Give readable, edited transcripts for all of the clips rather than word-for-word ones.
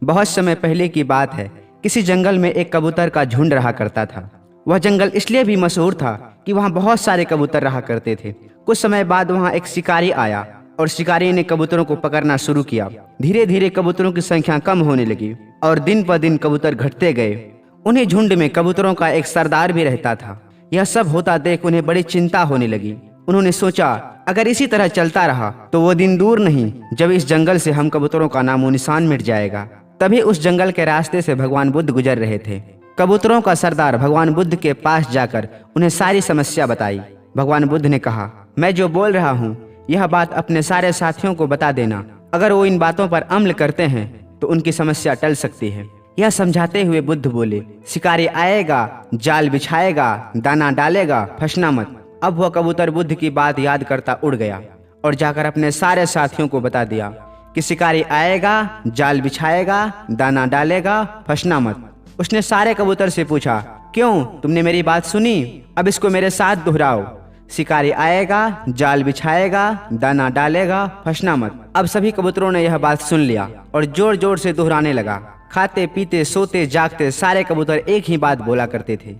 बहुत समय पहले की बात है। किसी जंगल में एक कबूतर का झुंड रहा करता था। वह जंगल इसलिए भी मशहूर था कि वहाँ बहुत सारे कबूतर रहा करते थे। कुछ समय बाद वहाँ एक शिकारी आया और शिकारी ने कबूतरों को पकड़ना शुरू किया। धीरे धीरे कबूतरों की संख्या कम होने लगी और दिन पर दिन कबूतर घटते गए। उन्हीं झुंड में कबूतरों का एक सरदार भी रहता था। यह सब होता देख उन्हें बड़ी चिंता होने लगी। उन्होंने सोचा, अगर इसी तरह चलता रहा तो वो दिन दूर नहीं जब इस जंगल से हम कबूतरों का नामो निशान मिट जाएगा। तभी उस जंगल के रास्ते से भगवान बुद्ध गुजर रहे थे। कबूतरों का सरदार भगवान बुद्ध के पास जाकर उन्हें सारी समस्या बताई। भगवान बुद्ध ने कहा, मैं जो बोल रहा हूँ यह बात अपने सारे साथियों को बता देना। अगर वो इन बातों पर अमल करते हैं तो उनकी समस्या टल सकती है। यह समझाते हुए बुद्ध बोले, शिकारी आएगा, जाल बिछाएगा, दाना डालेगा, फंसना मत। अब वह कबूतर बुद्ध की बात याद करता उड़ गया और जाकर अपने सारे साथियों को बता दिया कि शिकारी आएगा, जाल बिछाएगा, दाना डालेगा, फंसना मत। उसने सारे कबूतर से पूछा, क्यों, तुमने मेरी बात सुनी? अब इसको मेरे साथ दोहराओ। शिकारी आएगा, जाल बिछाएगा, दाना डालेगा, फंसना मत। अब सभी कबूतरों ने यह बात सुन लिया और जोर जोर से दोहराने लगा। खाते पीते सोते जागते सारे कबूतर एक ही बात बोला करते थे।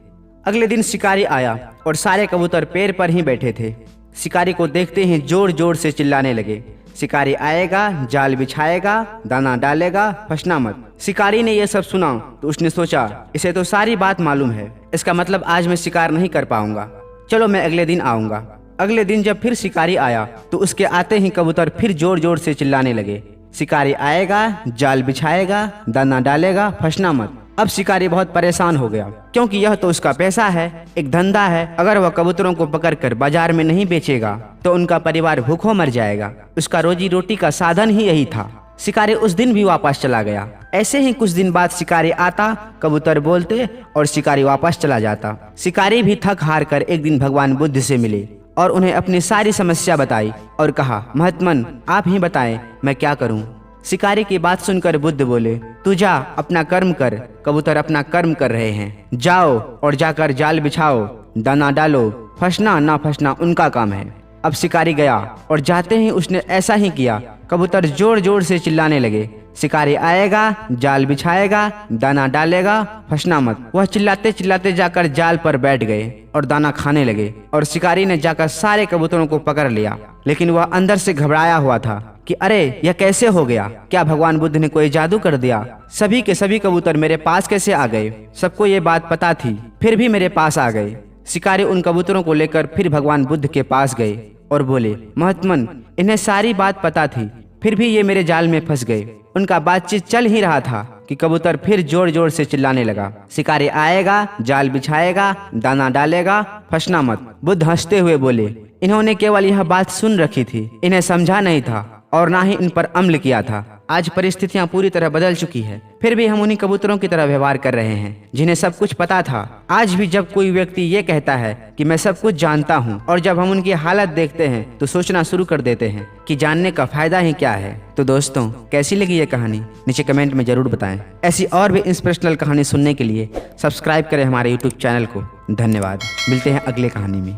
अगले दिन शिकारी आया और सारे कबूतर पेड़ पर ही बैठे थे। शिकारी को देखते ही जोर जोर से चिल्लाने लगे, शिकारी आएगा, जाल बिछाएगा, दाना डालेगा, फंसना मत। शिकारी ने यह सब सुना तो उसने सोचा, इसे तो सारी बात मालूम है, इसका मतलब आज मैं शिकार नहीं कर पाऊंगा। चलो मैं अगले दिन आऊंगा। अगले दिन जब फिर शिकारी आया तो उसके आते ही कबूतर फिर जोर जोर से चिल्लाने लगे, शिकारी आएगा, जाल बिछाएगा, दाना डालेगा, फंसना मत। अब शिकारी बहुत परेशान हो गया क्योंकि यह तो उसका पैसा है, एक धंधा है। अगर वह कबूतरों को पकड़कर बाजार में नहीं बेचेगा तो उनका परिवार भूखों मर जाएगा। उसका रोजी रोटी का साधन ही यही था। शिकारी उस दिन भी वापस चला गया। ऐसे ही कुछ दिन बाद शिकारी आता, कबूतर बोलते और शिकारी वापस चला जाता। शिकारी भी थक हार कर एक दिन भगवान बुद्ध से मिले और उन्हें अपनी सारी समस्या बताई और कहा, महात्मन आप ही बताएं मैं क्या करूं। शिकारी की बात सुनकर बुद्ध बोले, तू जा, अपना कर्म कर। कबूतर अपना कर्म कर रहे हैं, जाओ और जाकर जाल बिछाओ, दाना डालो, फंसना ना फंसना उनका काम है। अब शिकारी गया और जाते ही उसने ऐसा ही किया। कबूतर जोर जोर से चिल्लाने लगे, शिकारी आएगा, जाल बिछाएगा, दाना डालेगा, फंसना मत। वह चिल्लाते चिल्लाते जाकर जाल पर बैठ गए और दाना खाने लगे और शिकारी ने जाकर सारे कबूतरों को पकड़ लिया। लेकिन वह अंदर से घबराया हुआ था कि अरे यह कैसे हो गया, क्या भगवान बुद्ध ने कोई जादू कर दिया? सभी के सभी कबूतर मेरे पास कैसे आ गए? सबको ये बात पता थी फिर भी मेरे पास आ गए। शिकारी उन कबूतरों को लेकर फिर भगवान बुद्ध के पास गए और बोले, महात्मन इन्हें सारी बात पता थी फिर भी ये मेरे जाल में फंस गए। उनका बातचीत चल ही रहा था कि कबूतर फिर जोर जोर से चिल्लाने लगा, शिकारी आएगा, जाल बिछाएगा, दाना डालेगा, फंसना मत। बुद्ध हंसते हुए बोले, इन्होंने केवल यह बात सुन रखी थी, इन्हें समझा नहीं था और ना ही इन पर अमल किया था। आज परिस्थितियां पूरी तरह बदल चुकी है फिर भी हम उन्हीं कबूतरों की तरह व्यवहार कर रहे हैं जिन्हें सब कुछ पता था। आज भी जब कोई व्यक्ति ये कहता है कि मैं सब कुछ जानता हूँ और जब हम उनकी हालत देखते हैं तो सोचना शुरू कर देते हैं कि जानने का फायदा ही क्या है। तो दोस्तों कैसी लगी ये कहानी नीचे कमेंट में जरूर बताएं। ऐसी और भी इंस्पिरेशनल कहानी सुनने के लिए सब्सक्राइब करें हमारे यूट्यूब चैनल को। धन्यवाद। मिलते हैं अगले कहानी में।